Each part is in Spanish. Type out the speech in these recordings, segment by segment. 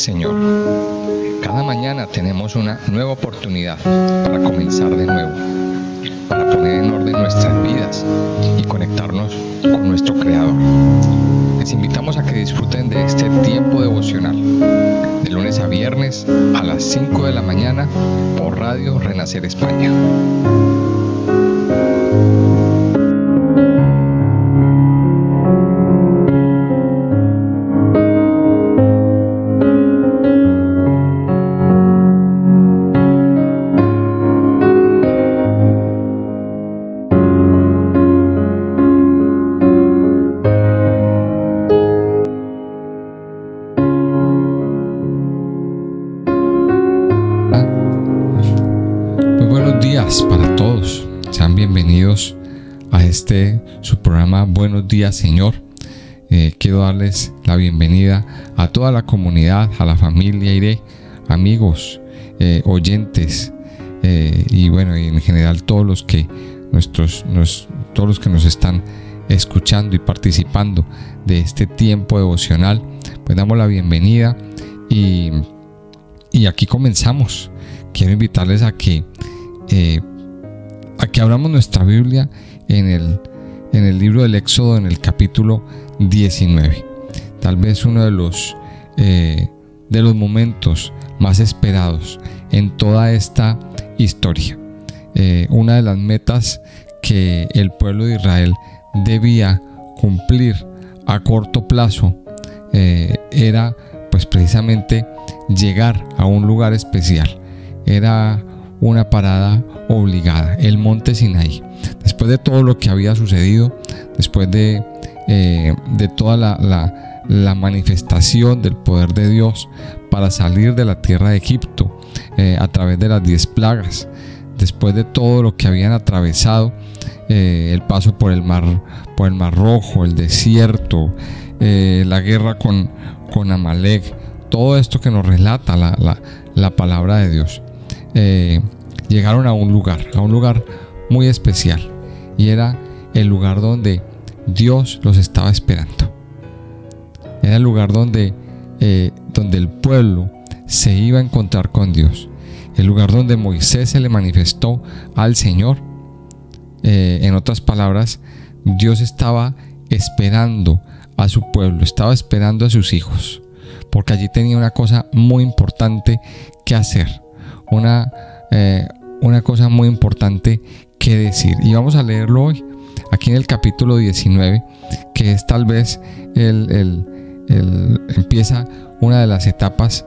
Señor. Cada mañana tenemos una nueva oportunidad para comenzar de nuevo, para poner en orden nuestras vidas y conectarnos con nuestro Creador. Les invitamos a que disfruten de este tiempo devocional, de lunes a viernes a las 5 de la mañana por Radio Renacer España. Para todos, sean bienvenidos a su programa Buenos Días Señor. Quiero darles la bienvenida a toda la comunidad, a la familia IRE, amigos, oyentes y en general todos los que nos están escuchando y participando de este tiempo devocional. Pues damos la bienvenida y aquí comenzamos. Quiero invitarles a que abramos nuestra Biblia en el libro del Éxodo, en el capítulo 19. Tal vez uno de los momentos más esperados en toda esta historia. Una de las metas que el pueblo de Israel debía cumplir a corto plazo era pues precisamente llegar a un lugar especial. Era una parada obligada, el monte Sinaí. Después de todo lo que había sucedido, después de toda la manifestación del poder de Dios para salir de la tierra de Egipto a través de las 10 plagas, después de todo lo que habían atravesado, el paso por el mar Rojo, el desierto, la guerra con Amalek, todo esto que nos relata la palabra de Dios. Llegaron a un lugar muy especial, y era el lugar donde Dios los estaba esperando. Era el lugar donde el pueblo se iba a encontrar con Dios, el lugar donde Moisés se le manifestó al Señor. En otras palabras, Dios estaba esperando a su pueblo, estaba esperando a sus hijos, porque allí tenía una cosa muy importante que hacer, una cosa muy importante que decir. Y vamos a leerlo hoy, aquí en el capítulo 19, que es tal vez empieza una de las etapas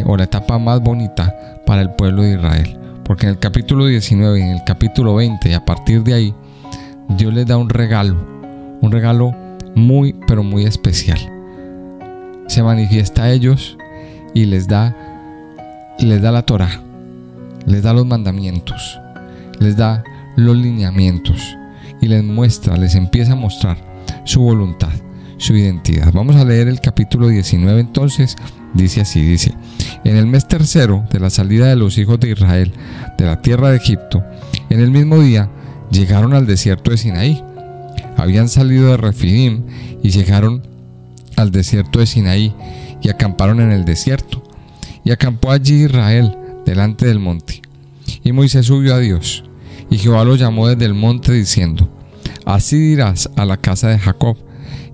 o la etapa más bonita para el pueblo de Israel, porque en el capítulo 19 y en el capítulo 20, y a partir de ahí, Dios les da un regalo muy, pero muy especial. Se manifiesta a ellos y les da la Torá, les da los mandamientos, les da los lineamientos y les empieza a mostrar su voluntad, su identidad. Vamos a leer el capítulo 19 entonces. Dice así, en el mes tercero de la salida de los hijos de Israel de la tierra de Egipto, en el mismo día llegaron al desierto de Sinaí. Habían salido de Refidim y llegaron al desierto de Sinaí y acamparon en el desierto. Y acampó allí Israel delante del monte. Y Moisés subió a Dios, y Jehová lo llamó desde el monte diciendo: así dirás a la casa de Jacob,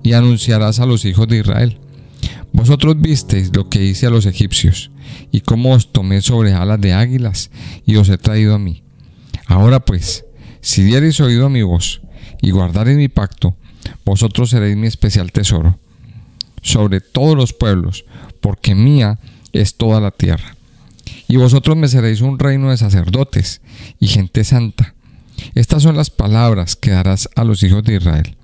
y anunciarás a los hijos de Israel: vosotros visteis lo que hice a los egipcios, y cómo os tomé sobre alas de águilas, y os he traído a mí. Ahora pues, si diereis oído a mi voz, y guardareis mi pacto, vosotros seréis mi especial tesoro sobre todos los pueblos, porque mía es toda la tierra. Y vosotros me seréis un reino de sacerdotes y gente santa. Estas son las palabras que darás a los hijos de Israel.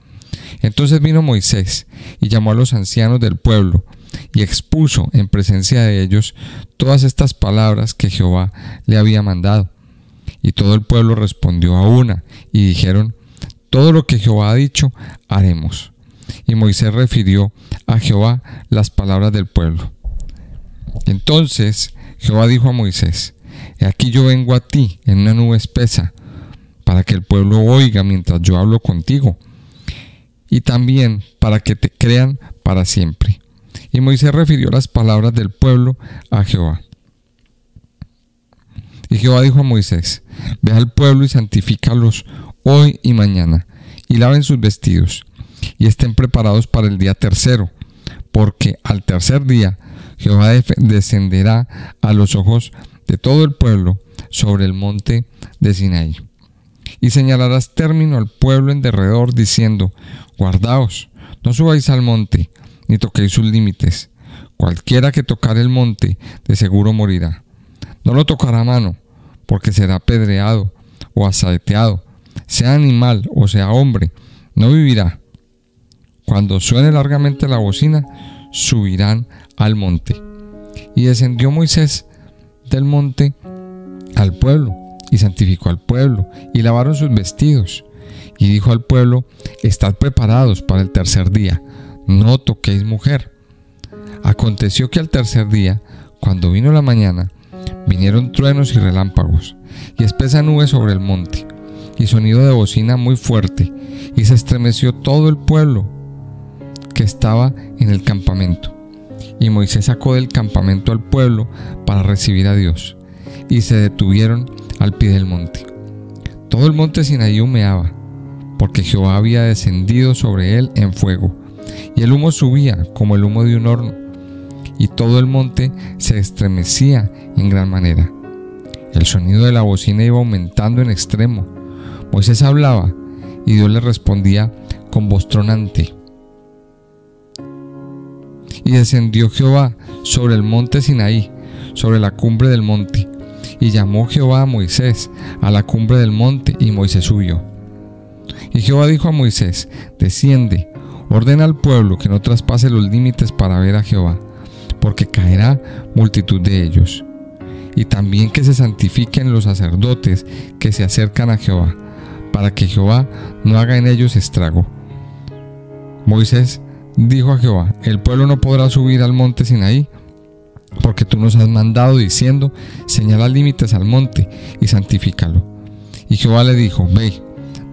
Entonces vino Moisés y llamó a los ancianos del pueblo y expuso en presencia de ellos todas estas palabras que Jehová le había mandado. Y todo el pueblo respondió a una y dijeron: todo lo que Jehová ha dicho haremos. Y Moisés refirió a Jehová las palabras del pueblo. Entonces Jehová dijo a Moisés: he aquí yo vengo a ti en una nube espesa, para que el pueblo oiga mientras yo hablo contigo, y también para que te crean para siempre. Y Moisés refirió las palabras del pueblo a Jehová. Y Jehová dijo a Moisés: ve al pueblo y santifícalos hoy y mañana, y laven sus vestidos, y estén preparados para el día tercero, porque al tercer día Jehová descenderá a los ojos de todo el pueblo sobre el monte de Sinaí. Y señalarás término al pueblo en derredor, diciendo: guardaos, no subáis al monte, ni toquéis sus límites. Cualquiera que tocare el monte, de seguro morirá. No lo tocará a mano, porque será apedreado o asaeteado. Sea animal o sea hombre, no vivirá. Cuando suene largamente la bocina, subirán al monte. Y descendió Moisés del monte al pueblo, y santificó al pueblo, y lavaron sus vestidos. Y dijo al pueblo: estad preparados para el tercer día, no toquéis mujer. Aconteció que al tercer día, cuando vino la mañana, vinieron truenos y relámpagos, y espesa nube sobre el monte, y sonido de bocina muy fuerte, y se estremeció todo el pueblo que estaba en el campamento. Y Moisés sacó del campamento al pueblo para recibir a Dios, y se detuvieron al pie del monte. Todo el monte Sinaí humeaba, porque Jehová había descendido sobre él en fuego, y el humo subía como el humo de un horno, y todo el monte se estremecía en gran manera. El sonido de la bocina iba aumentando en extremo. Moisés hablaba, y Dios le respondía con voz tronante. Y descendió Jehová sobre el monte Sinaí, sobre la cumbre del monte, y llamó Jehová a Moisés a la cumbre del monte, y Moisés subió. Y Jehová dijo a Moisés: desciende, ordena al pueblo que no traspase los límites para ver a Jehová, porque caerá multitud de ellos. Y también que se santifiquen los sacerdotes que se acercan a Jehová, para que Jehová no haga en ellos estrago. Moisés dijo a Jehová: el pueblo no podrá subir al monte Sinaí, porque tú nos has mandado diciendo: señala límites al monte y santifícalo. Y Jehová le dijo: ve,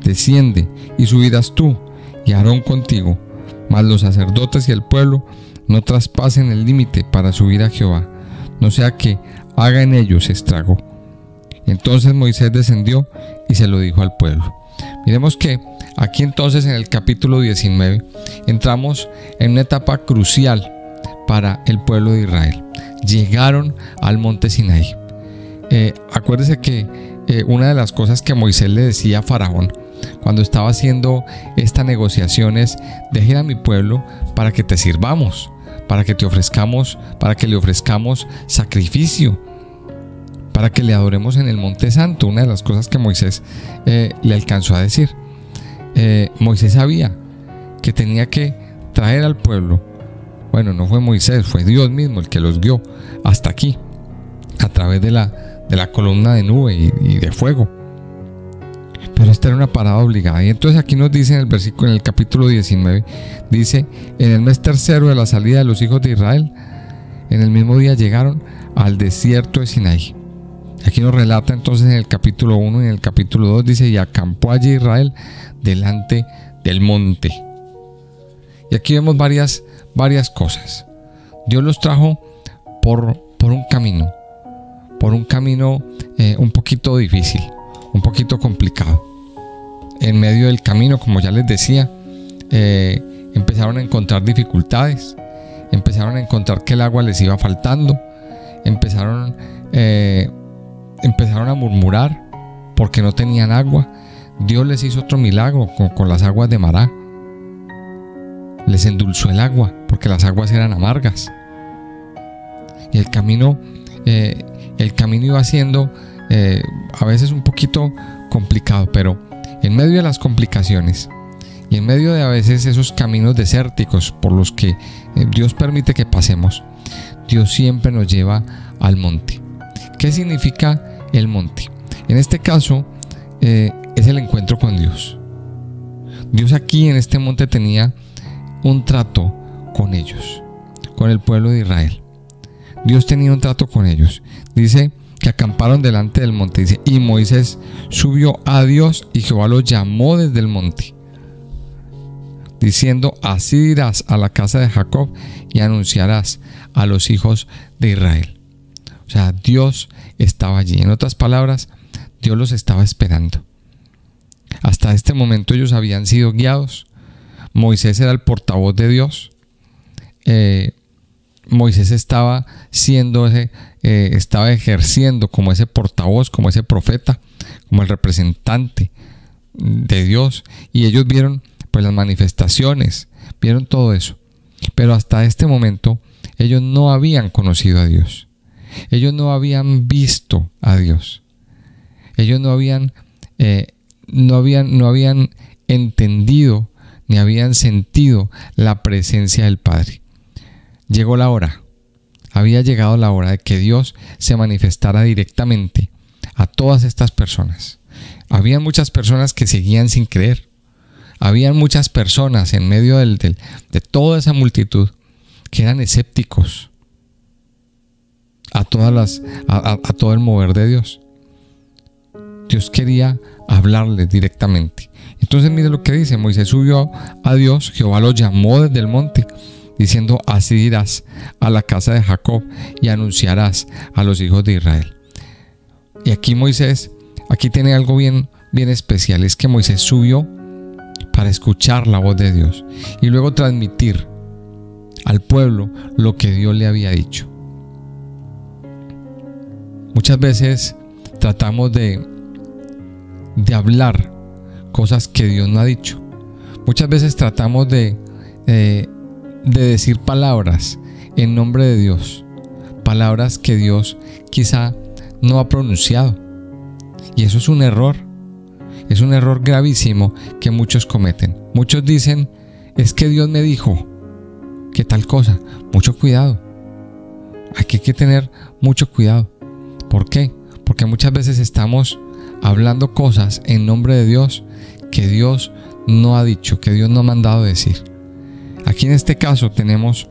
desciende y subirás tú y Aarón contigo, mas los sacerdotes y el pueblo no traspasen el límite para subir a Jehová, no sea que haga en ellos estrago. Entonces Moisés descendió y se lo dijo al pueblo. Miremos que aquí entonces en el capítulo 19 entramos en una etapa crucial para el pueblo de Israel. Llegaron al monte Sinaí. Acuérdese que una de las cosas que Moisés le decía a Faraón cuando estaba haciendo esta negociación es: dejen a mi pueblo para que te sirvamos, para que te ofrezcamos, para que le ofrezcamos sacrificio, para que le adoremos en el monte santo. Una de las cosas que Moisés le alcanzó a decir. Moisés sabía que tenía que traer al pueblo. Bueno, no fue Moisés, fue Dios mismo el que los guió hasta aquí, a través de la columna de nube y de fuego. Pero esta era una parada obligada. Y entonces aquí nos dice en el versículo, en el capítulo 19, dice: en el mes tercero de la salida de los hijos de Israel, en el mismo día llegaron al desierto de Sinaí. Aquí nos relata entonces en el capítulo 1 y en el capítulo 2, dice: y acampó allí Israel delante del monte. Y aquí vemos varias cosas. Dios los trajo por un camino un poquito difícil, un poquito complicado. En medio del camino, como ya les decía, empezaron a encontrar dificultades, empezaron a encontrar que el agua les iba faltando, empezaron a murmurar porque no tenían agua. Dios les hizo otro milagro con las aguas de Mará. Les endulzó el agua porque las aguas eran amargas. Y el camino iba siendo a veces un poquito complicado, pero en medio de las complicaciones y en medio de a veces esos caminos desérticos por los que Dios permite que pasemos, Dios siempre nos lleva al monte. ¿Qué significa el monte? En este caso es el encuentro con Dios. Dios aquí en este monte tenía un trato con ellos, con el pueblo de Israel. Dios tenía un trato con ellos. Dice que acamparon delante del monte. Dice: y Moisés subió a Dios y Jehová lo llamó desde el monte. diciendo: así dirás a la casa de Jacob y anunciarás a los hijos de Israel. O sea, Dios estaba allí. En otras palabras, Dios los estaba esperando. Hasta este momento ellos habían sido guiados. Moisés era el portavoz de Dios. Moisés estaba estaba ejerciendo como ese portavoz, como ese profeta, como el representante de Dios, y ellos vieron pues las manifestaciones, vieron todo eso, pero hasta este momento ellos no habían conocido a Dios, ellos no habían visto a Dios, ellos no habían entendido ni habían sentido la presencia del Padre. Llegó la hora, había llegado la hora de que Dios se manifestara directamente a todas estas personas. Habían muchas personas que seguían sin creer. Habían muchas personas en medio de toda esa multitud que eran escépticos a todo el mover de Dios. Dios quería hablarles directamente. Entonces mire lo que dice: Moisés subió a Dios, Jehová lo llamó desde el monte, diciendo: así dirás a la casa de Jacob y anunciarás a los hijos de Israel. Y aquí Moisés, aquí tiene algo bien especial, es que Moisés subió para escuchar la voz de Dios y luego transmitir al pueblo lo que Dios le había dicho. Muchas veces tratamos de hablar cosas que Dios no ha dicho. Muchas veces tratamos de decir palabras en nombre de Dios, palabras que Dios quizá no ha pronunciado, y eso es un error gravísimo que muchos cometen. Muchos dicen: es que Dios me dijo que tal cosa. Mucho cuidado, aquí hay que tener mucho cuidado. ¿Por qué? Porque muchas veces estamos hablando cosas en nombre de Dios que Dios no ha dicho, que Dios no ha mandado decir. Aquí en este caso tenemos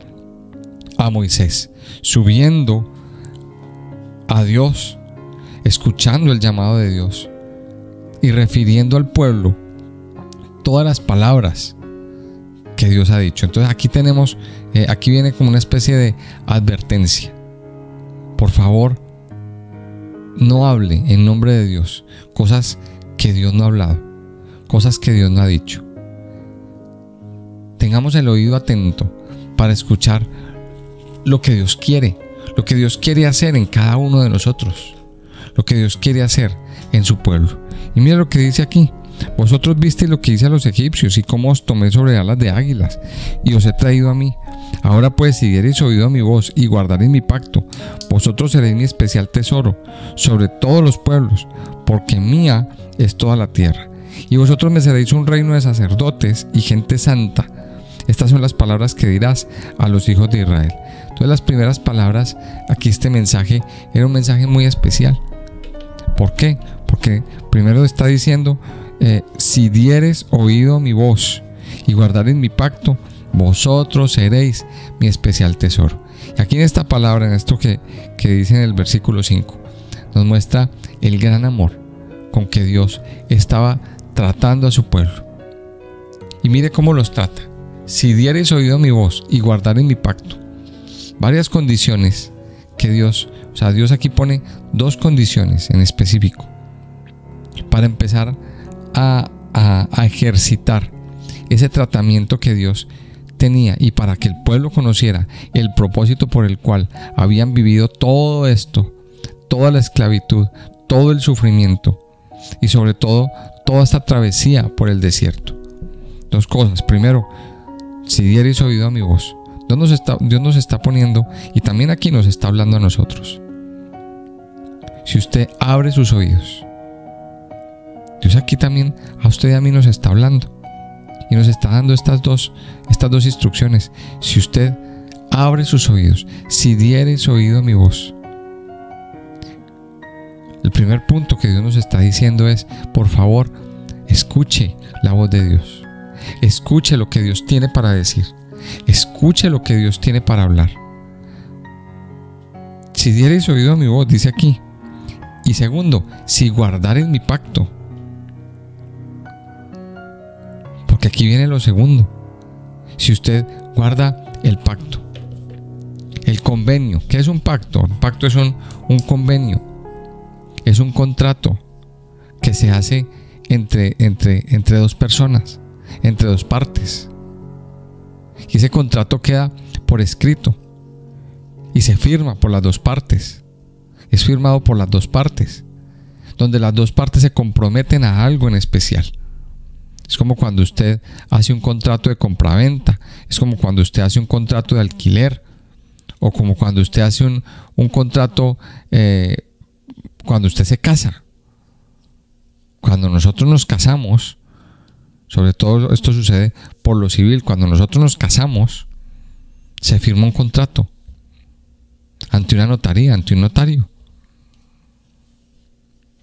a Moisés subiendo a Dios, escuchando el llamado de Dios y refiriendo al pueblo todas las palabras que Dios ha dicho. Entonces aquí viene como una especie de advertencia. Por favor, no hable en nombre de Dios cosas que Dios no ha hablado, cosas que Dios no ha dicho. Tengamos el oído atento para escuchar lo que Dios quiere hacer en cada uno de nosotros, lo que Dios quiere hacer en su pueblo. Y mira lo que dice aquí: vosotros visteis lo que hice a los egipcios y cómo os tomé sobre alas de águilas y os he traído a mí. Ahora pues, si diereis oído a mi voz y guardareis mi pacto, vosotros seréis mi especial tesoro sobre todos los pueblos, porque mía es toda la tierra. Y vosotros me seréis un reino de sacerdotes y gente santa. Estas son las palabras que dirás a los hijos de Israel. Entonces, las primeras palabras, aquí este mensaje era un mensaje muy especial. ¿Por qué? Porque primero está diciendo: si dieres oído a mi voz y guardareis mi pacto, vosotros seréis mi especial tesoro. Y aquí en esta palabra, en esto que dice en el versículo 5, nos muestra el gran amor con que Dios estaba tratando a su pueblo. Y mire cómo los trata: si diereis oído a mi voz y guardareis mi pacto. Varias condiciones que Dios aquí pone dos condiciones en específico para empezar a ejercitar ese tratamiento que Dios tenía, y para que el pueblo conociera el propósito por el cual habían vivido todo esto, toda la esclavitud, todo el sufrimiento y sobre todo toda esta travesía por el desierto. Dos cosas: primero, si diereis oído a mi voz. Dios nos está poniendo, y también aquí nos está hablando a nosotros. Si usted abre sus oídos, Dios aquí también a usted y a mí nos está hablando y nos está dando estas dos instrucciones. Si usted abre sus oídos, si diereis oído a mi voz. El primer punto que Dios nos está diciendo es: por favor, escuche la voz de Dios, escuche lo que Dios tiene para decir, escuche lo que Dios tiene para hablar. Si diereis oído a mi voz, dice aquí. Y segundo, si guardareis mi pacto. Porque aquí viene lo segundo: si usted guarda el pacto, el convenio. ¿Qué es un pacto? Un pacto es un convenio, es un contrato que se hace entre dos personas, entre dos partes. Y ese contrato queda por escrito y se firma por las dos partes. Es firmado por las dos partes, donde las dos partes se comprometen a algo en especial. Es como cuando usted hace un contrato de compraventa, es como cuando usted hace un contrato de alquiler, o como cuando usted hace un contrato cuando usted se casa. Cuando nosotros nos casamos, sobre todo esto sucede por lo civil, cuando nosotros nos casamos, se firma un contrato ante una notaría, ante un notario,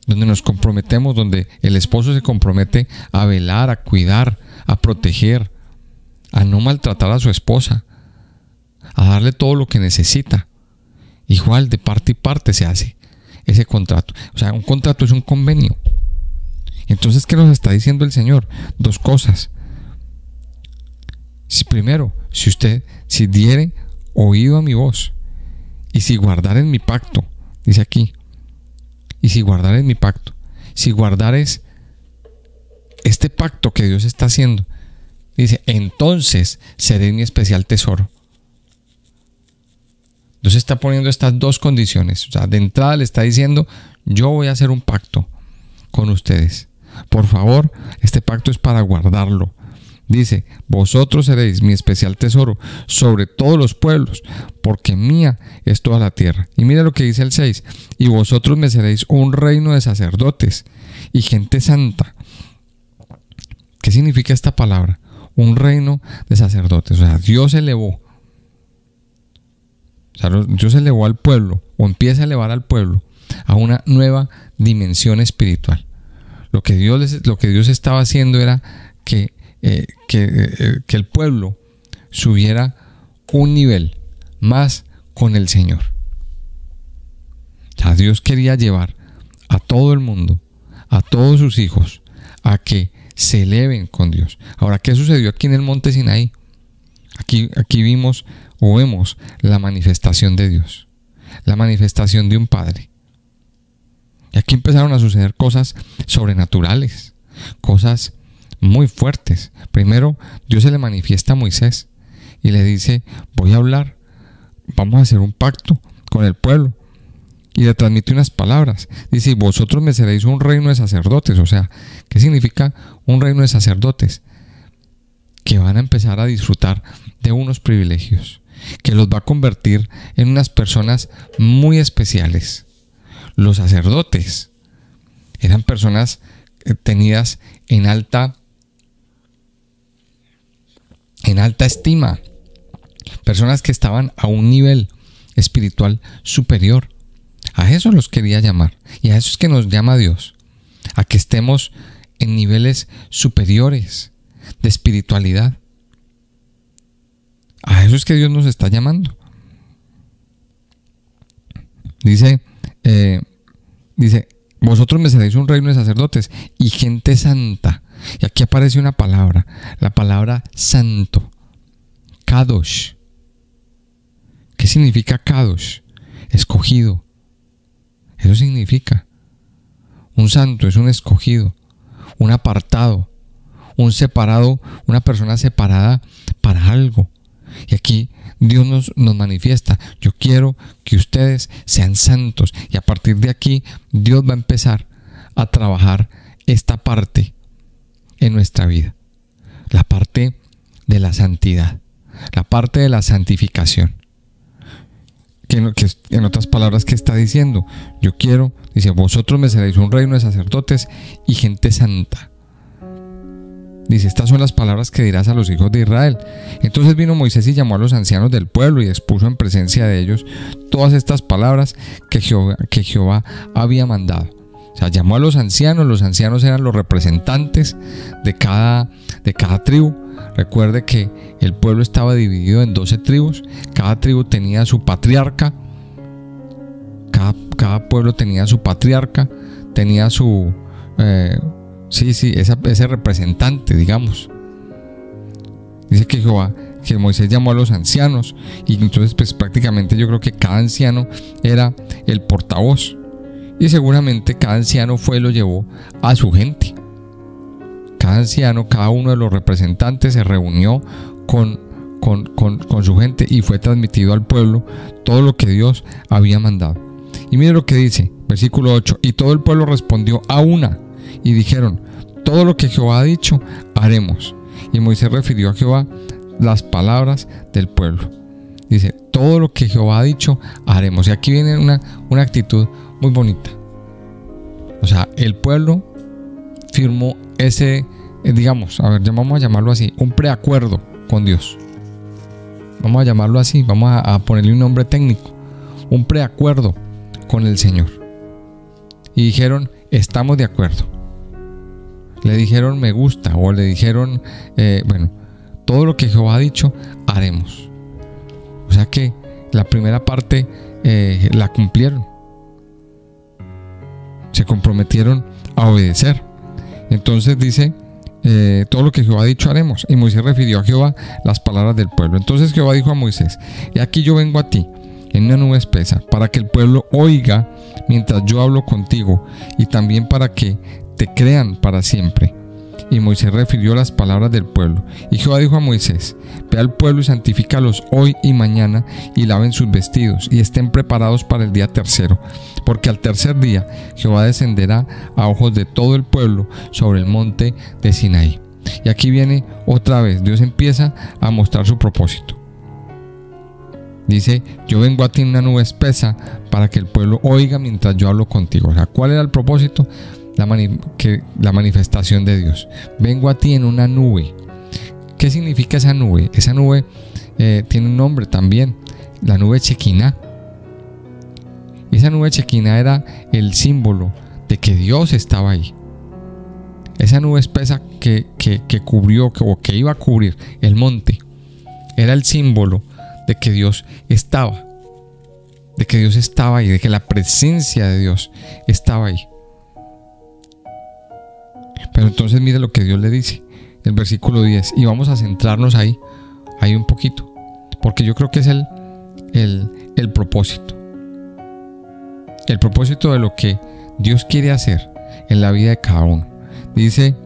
donde nos comprometemos, donde el esposo se compromete a velar, a cuidar, a proteger, a no maltratar a su esposa, a darle todo lo que necesita. Igual de parte y parte se hace ese contrato. O sea, un contrato es un convenio. Entonces, ¿qué nos está diciendo el Señor? Dos cosas. Primero, si diere oído a mi voz, y si guardares mi pacto, dice aquí, y si guardares mi pacto, si guardares este pacto que Dios está haciendo, dice, entonces seré mi especial tesoro. Dios está poniendo estas dos condiciones. O sea, de entrada le está diciendo, yo voy a hacer un pacto con ustedes. Por favor, este pacto es para guardarlo. Dice, vosotros seréis mi especial tesoro sobre todos los pueblos, porque mía es toda la tierra. Y mira lo que dice el 6, y vosotros me seréis un reino de sacerdotes y gente santa. ¿Qué significa esta palabra? Un reino de sacerdotes. O sea, Dios elevó. O sea, Dios elevó al pueblo, o empieza a elevar al pueblo a una nueva dimensión espiritual. Lo que Dios estaba haciendo era que el pueblo subiera un nivel más con el Señor. O sea, Dios quería llevar a todo el mundo, a todos sus hijos, a que se eleven con Dios. Ahora, ¿qué sucedió aquí en el monte Sinaí? Aquí vemos la manifestación de Dios, la manifestación de un Padre. Y aquí empezaron a suceder cosas sobrenaturales, cosas muy fuertes. Primero, Dios se le manifiesta a Moisés y le dice, voy a hablar, vamos a hacer un pacto con el pueblo. Y le transmite unas palabras. Dice, vosotros me seréis un reino de sacerdotes. O sea, ¿qué significa un reino de sacerdotes? Que van a empezar a disfrutar de unos privilegios, que los va a convertir en unas personas muy especiales. Los sacerdotes eran personas tenidas en alta estima, personas que estaban a un nivel espiritual superior. A eso los quería llamar, y a eso es que nos llama Dios, a que estemos en niveles superiores de espiritualidad. A eso es que Dios nos está llamando. Dice, vosotros me seréis un reino de sacerdotes y gente santa. Y aquí aparece una palabra, la palabra santo, Kadosh. ¿Qué significa Kadosh? Escogido. Eso significa. Un santo es un escogido, un apartado, un separado, una persona separada para algo. Y aquí Dios nos manifiesta, yo quiero que ustedes sean santos. Y a partir de aquí Dios va a empezar a trabajar esta parte en nuestra vida, la parte de la santidad, la parte de la santificación. Que en otras palabras, ¿qué está diciendo? Yo quiero, dice, vosotros me seréis un reino de sacerdotes y gente santa. Dice, estas son las palabras que dirás a los hijos de Israel. Entonces vino Moisés y llamó a los ancianos del pueblo y expuso en presencia de ellos todas estas palabras que Jehová había mandado. O sea, llamó a los ancianos eran los representantes de cada tribu. Recuerde que el pueblo estaba dividido en 12 tribus, cada tribu tenía su patriarca, cada pueblo tenía su patriarca, tenía su... ese representante, digamos. Dice que Moisés llamó a los ancianos, y entonces pues prácticamente yo creo que cada anciano era el portavoz, y seguramente cada anciano fue y lo llevó a su gente. Cada anciano, cada uno de los representantes se reunió con su gente y fue transmitido al pueblo todo lo que Dios había mandado. Y mire lo que dice, versículo 8: y todo el pueblo respondió a una y dijeron: todo lo que Jehová ha dicho haremos. Y Moisés refirió a Jehová las palabras del pueblo. Dice: todo lo que Jehová ha dicho haremos. Y aquí viene una actitud muy bonita. O sea, el pueblo firmó ese, digamos, vamos a llamarlo así, un preacuerdo con Dios. Vamos a llamarlo así, vamos a ponerle un nombre técnico, un preacuerdo con el Señor. Y dijeron: estamos de acuerdo. Le dijeron: me gusta, o le dijeron, todo lo que Jehová ha dicho haremos. O sea que la primera parte la cumplieron. Se comprometieron a obedecer. Entonces dice: todo lo que Jehová ha dicho haremos. Y Moisés refirió a Jehová las palabras del pueblo. Entonces Jehová dijo a Moisés: he aquí yo vengo a ti en una nube espesa, para que el pueblo oiga mientras yo hablo contigo, y también para que te crean para siempre. Y Moisés refirió las palabras del pueblo. Y Jehová dijo a Moisés: ve al pueblo y santifícalos hoy y mañana, y laven sus vestidos, y estén preparados para el día tercero, porque al tercer día Jehová descenderá a ojos de todo el pueblo sobre el monte de Sinaí. Y aquí viene otra vez, Dios empieza a mostrar su propósito. Dice: yo vengo a ti en una nube espesa, para que el pueblo oiga mientras yo hablo contigo. O sea, ¿cuál era el propósito? La manifestación de Dios. Vengo a ti en una nube. ¿Qué significa esa nube? Esa nube tiene un nombre también, la nube Chequiná. Y esa nube Chequiná era el símbolo de que Dios estaba ahí. Esa nube espesa que cubrió, o que iba a cubrir el monte, era el símbolo de que Dios estaba. De que Dios estaba ahí, de que la presencia de Dios estaba ahí. Pero entonces mire lo que Dios le dice, el versículo 10, y vamos a centrarnos ahí un poquito, porque yo creo que es el propósito. El propósito de lo que Dios quiere hacer en la vida de cada uno. Dice: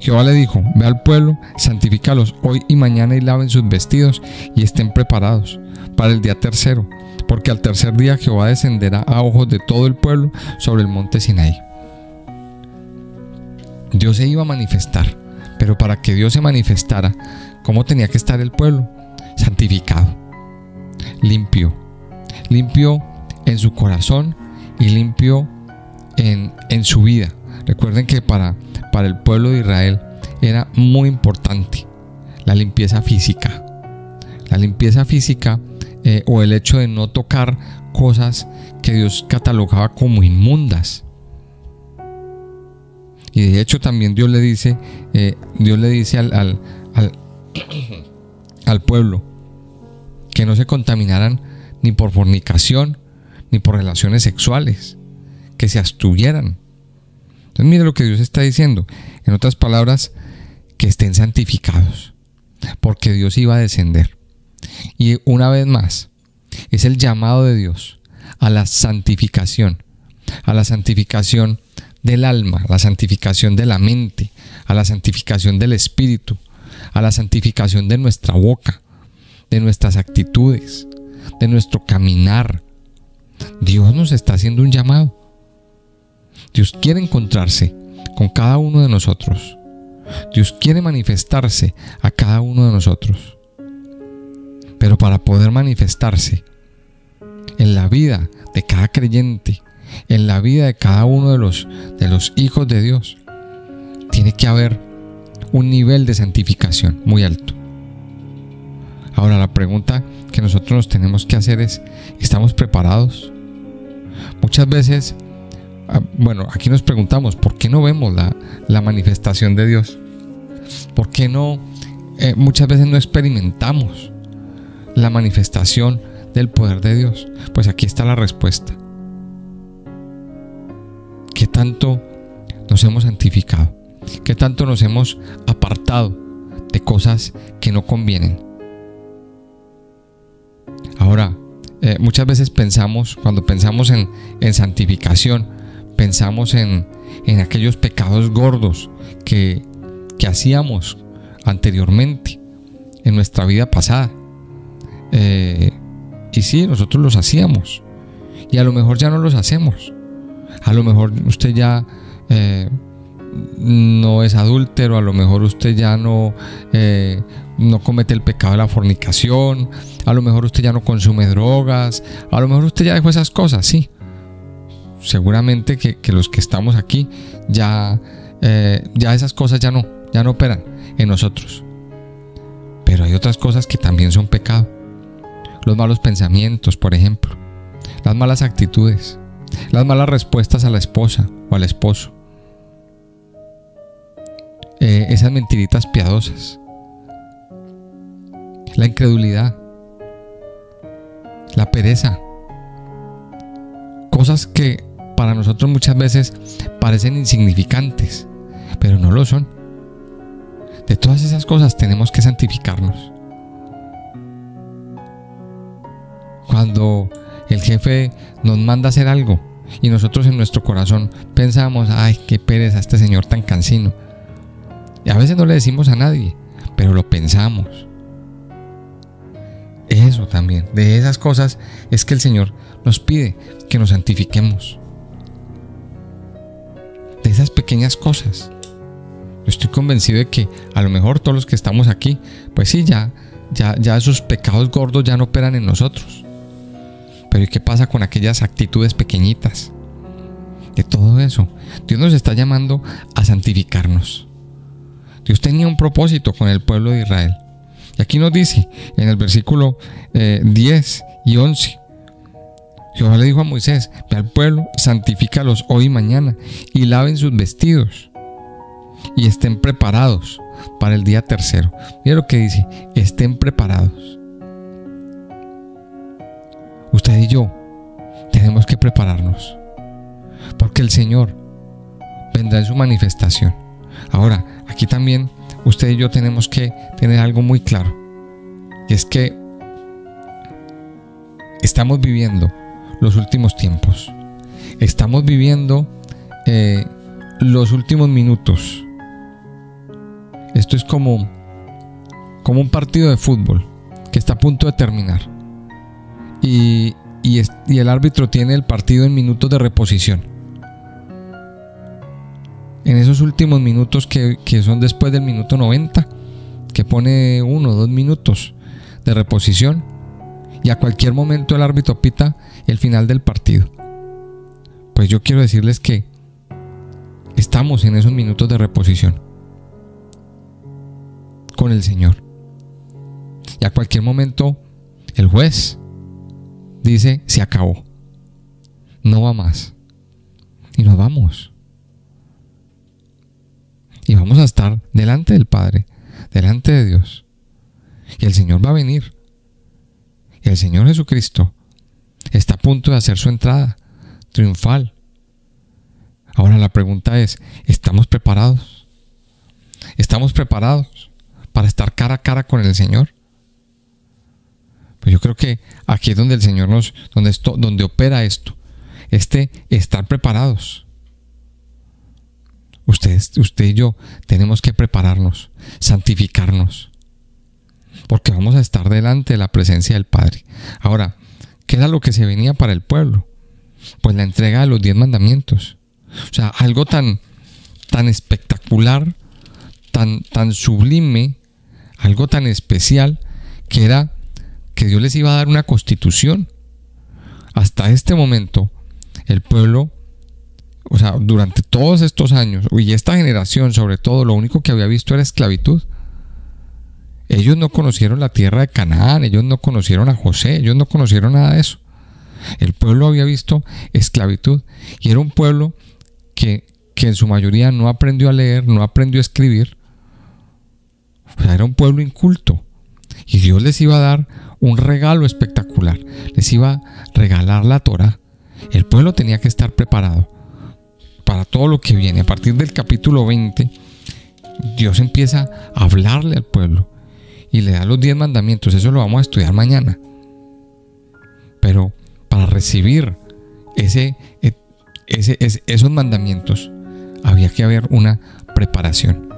Jehová le dijo: ve al pueblo, santifícalos hoy y mañana, y laven sus vestidos, y estén preparados para el día tercero, porque al tercer día Jehová descenderá a ojos de todo el pueblo sobre el monte Sinaí. Dios se iba a manifestar, pero para que Dios se manifestara, ¿cómo tenía que estar el pueblo? Santificado, limpio en su corazón y limpio en su vida. Recuerden que para el pueblo de Israel era muy importante la limpieza física. La limpieza física, o el hecho de no tocar cosas que Dios catalogaba como inmundas. Y de hecho también Dios le dice al pueblo que no se contaminaran ni por fornicación ni por relaciones sexuales, que se abstuvieran. Entonces mire lo que Dios está diciendo. En otras palabras, que estén santificados, porque Dios iba a descender. Y una vez más, es el llamado de Dios a la santificación del alma, a la santificación de la mente, a la santificación del espíritu, a la santificación de nuestra boca, de nuestras actitudes, de nuestro caminar. Dios nos está haciendo un llamado. Dios quiere encontrarse con cada uno de nosotros. Dios quiere manifestarse a cada uno de nosotros. Pero para poder manifestarse en la vida de cada creyente, en la vida de cada uno de los hijos de Dios, tiene que haber un nivel de santificación muy alto. Ahora, la pregunta que nosotros nos tenemos que hacer es: ¿estamos preparados? Muchas veces, aquí nos preguntamos: ¿por qué no vemos la manifestación de Dios? ¿Por qué no muchas veces no experimentamos la manifestación del poder de Dios? Pues aquí está la respuesta. ¿Qué tanto nos hemos santificado? ¿Qué tanto nos hemos apartado de cosas que no convienen. Ahora, muchas veces cuando pensamos en santificación, pensamos en aquellos pecados gordos que hacíamos anteriormente en nuestra vida pasada. Y sí, nosotros los hacíamos, y a lo mejor ya no los hacemos. A lo mejor usted ya no es adúltero, a lo mejor usted ya no comete el pecado de la fornicación, a lo mejor usted ya no consume drogas, a lo mejor usted ya dejó esas cosas, sí. Seguramente que los que estamos aquí ya esas cosas ya no operan en nosotros. Pero hay otras cosas que también son pecado. Los malos pensamientos, por ejemplo, las malas actitudes, las malas respuestas a la esposa o al esposo, esas mentiritas piadosas, la incredulidad, la pereza, cosas que para nosotros muchas veces parecen insignificantes, pero no lo son. De todas esas cosas tenemos que santificarnos. Cuando el jefe nos manda a hacer algo y nosotros en nuestro corazón pensamos: ay, qué pereza este señor tan cansino. Y a veces no le decimos a nadie, pero lo pensamos. Eso también, de esas cosas es que el Señor nos pide que nos santifiquemos. De esas pequeñas cosas. Yo estoy convencido de que a lo mejor todos los que estamos aquí, pues sí, ya esos pecados gordos ya no operan en nosotros. Pero ¿y qué pasa con aquellas actitudes pequeñitas? De todo eso, Dios nos está llamando a santificarnos. Dios tenía un propósito con el pueblo de Israel. Y aquí nos dice, en el versículo 10 y 11, Jehová le dijo a Moisés: ve al pueblo, santifícalos hoy y mañana, y laven sus vestidos, y estén preparados para el día tercero. Mira lo que dice: estén preparados. Usted y yo tenemos que prepararnos, porque el Señor vendrá en su manifestación. Ahora, aquí también usted y yo tenemos que tener algo muy claro, y es que estamos viviendo los últimos tiempos. Estamos viviendo los últimos minutos. Esto es como un partido de fútbol que está a punto de terminar. Y el árbitro tiene el partido en minutos de reposición. En esos últimos minutos que son después del minuto 90, que pone 1 o 2 minutos de reposición, y a cualquier momento el árbitro pita el final del partido. Pues yo quiero decirles que estamos en esos minutos de reposición con el Señor, y a cualquier momento el juez dice: se acabó, no va más, y nos vamos. Y vamos a estar delante del Padre, delante de Dios. Y el Señor va a venir. Y el Señor Jesucristo está a punto de hacer su entrada triunfal. Ahora la pregunta es: ¿estamos preparados? ¿Estamos preparados para estar cara a cara con el Señor? Pues yo creo que aquí es donde el Señor donde opera esto. Estar preparados. Usted y yo tenemos que prepararnos, santificarnos, porque vamos a estar delante de la presencia del Padre. Ahora, ¿qué era lo que se venía para el pueblo? Pues la entrega de los 10 mandamientos. O sea, algo tan espectacular, tan sublime, algo tan especial, que era que Dios les iba a dar una constitución. Hasta este momento, el pueblo, o sea, durante todos estos años, y esta generación sobre todo, lo único que había visto era esclavitud. Ellos no conocieron la tierra de Canaán, ellos no conocieron a José, ellos no conocieron nada de eso. El pueblo había visto esclavitud, y era un pueblo que en su mayoría no aprendió a leer, no aprendió a escribir. O sea, era un pueblo inculto, y Dios les iba a dar un regalo espectacular. Les iba a regalar la Torá. El pueblo tenía que estar preparado para todo lo que viene. A partir del capítulo 20 Dios empieza a hablarle al pueblo y le da los 10 mandamientos. Eso lo vamos a estudiar mañana. Pero para recibir esos mandamientos había que haber una preparación.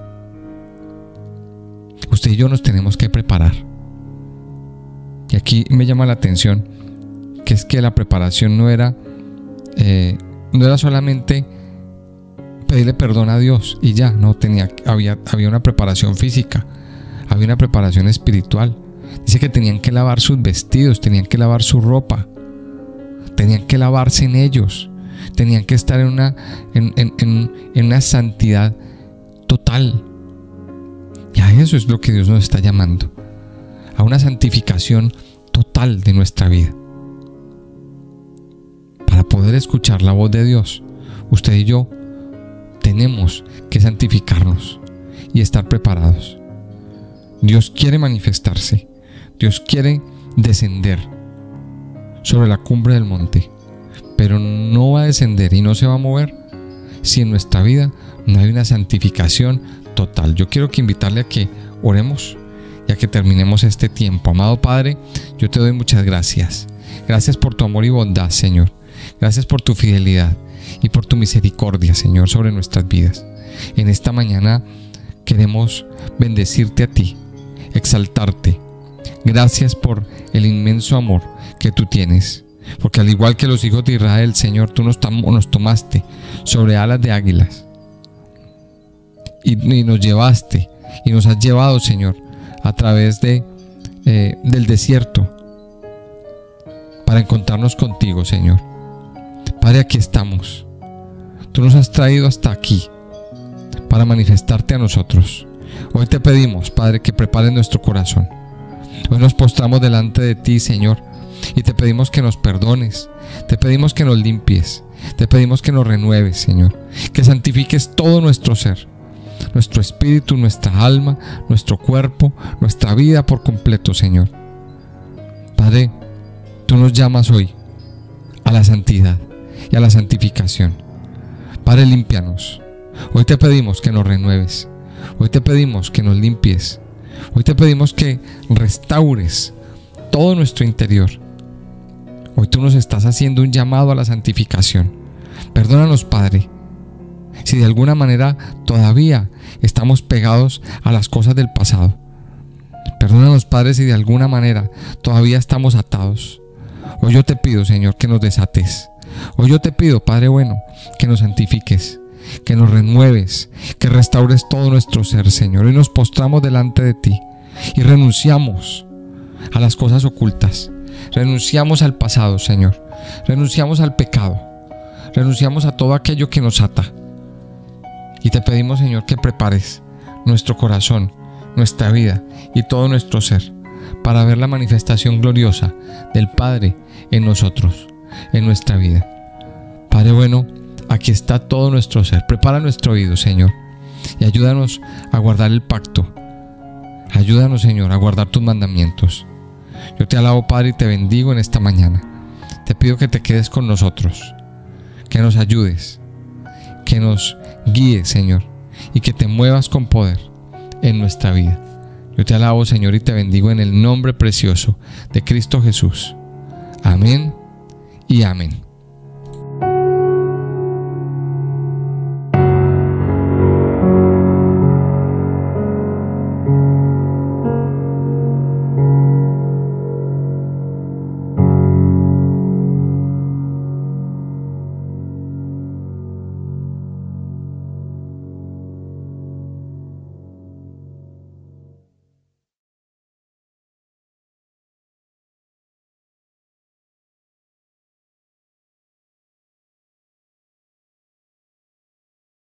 Usted y yo nos tenemos que preparar. Y aquí me llama la atención que es que la preparación no era solamente pedirle perdón a Dios y ya, no, había una preparación física, había una preparación espiritual. Dice que tenían que lavar sus vestidos, tenían que lavar su ropa, tenían que lavarse en ellos, tenían que estar en una santidad total. Y a eso es lo que Dios nos está llamando, a una santificación total de nuestra vida. Para poder escuchar la voz de Dios, usted y yo tenemos que santificarnos y estar preparados. Dios quiere manifestarse, Dios quiere descender sobre la cumbre del monte, pero no va a descender y no se va a mover si en nuestra vida no hay una santificación total. Yo quiero que invitarle a que oremos y a que terminemos este tiempo. Amado Padre, yo te doy muchas gracias. Gracias por tu amor y bondad, Señor. Gracias por tu fidelidad y por tu misericordia, Señor, sobre nuestras vidas. En esta mañana queremos bendecirte a ti, exaltarte. Gracias por el inmenso amor que tú tienes, porque al igual que los hijos de Israel, Señor, tú nos tomaste sobre alas de águilas y nos llevaste y nos has llevado, Señor, a través del desierto para encontrarnos contigo, Señor. Padre, aquí estamos. Tú nos has traído hasta aquí para manifestarte a nosotros. Hoy te pedimos, Padre, que prepares nuestro corazón. Hoy nos postramos delante de ti, Señor, y te pedimos que nos perdones, te pedimos que nos limpies, te pedimos que nos renueves, Señor, que santifiques todo nuestro ser, nuestro espíritu, nuestra alma, nuestro cuerpo, nuestra vida por completo, Señor. Padre, tú nos llamas hoy a la santidad y a la santificación. Padre, límpianos. Hoy te pedimos que nos renueves. Hoy te pedimos que nos limpies. Hoy te pedimos que restaures todo nuestro interior. Hoy tú nos estás haciendo un llamado a la santificación. Perdónanos, Padre, si de alguna manera todavía estamos pegados a las cosas del pasado. Perdónanos, Padre, si de alguna manera todavía estamos atados. Hoy yo te pido, Señor, que nos desates. Hoy yo te pido, Padre bueno, que nos santifiques, que nos renueves, que restaures todo nuestro ser, Señor. Hoy nos postramos delante de ti y renunciamos a las cosas ocultas. Renunciamos al pasado, Señor. Renunciamos al pecado. Renunciamos a todo aquello que nos ata. Y te pedimos, Señor, que prepares nuestro corazón, nuestra vida y todo nuestro ser para ver la manifestación gloriosa del Padre en nosotros, en nuestra vida. Padre bueno, aquí está todo nuestro ser. Prepara nuestro oído, Señor, y ayúdanos a guardar el pacto. Ayúdanos, Señor, a guardar tus mandamientos. Yo te alabo, Padre, y te bendigo en esta mañana. Te pido que te quedes con nosotros, que nos ayudes, que nos guíes, Señor, y que te muevas con poder en nuestra vida. Yo te alabo, Señor, y te bendigo en el nombre precioso de Cristo Jesús. Amén y amén.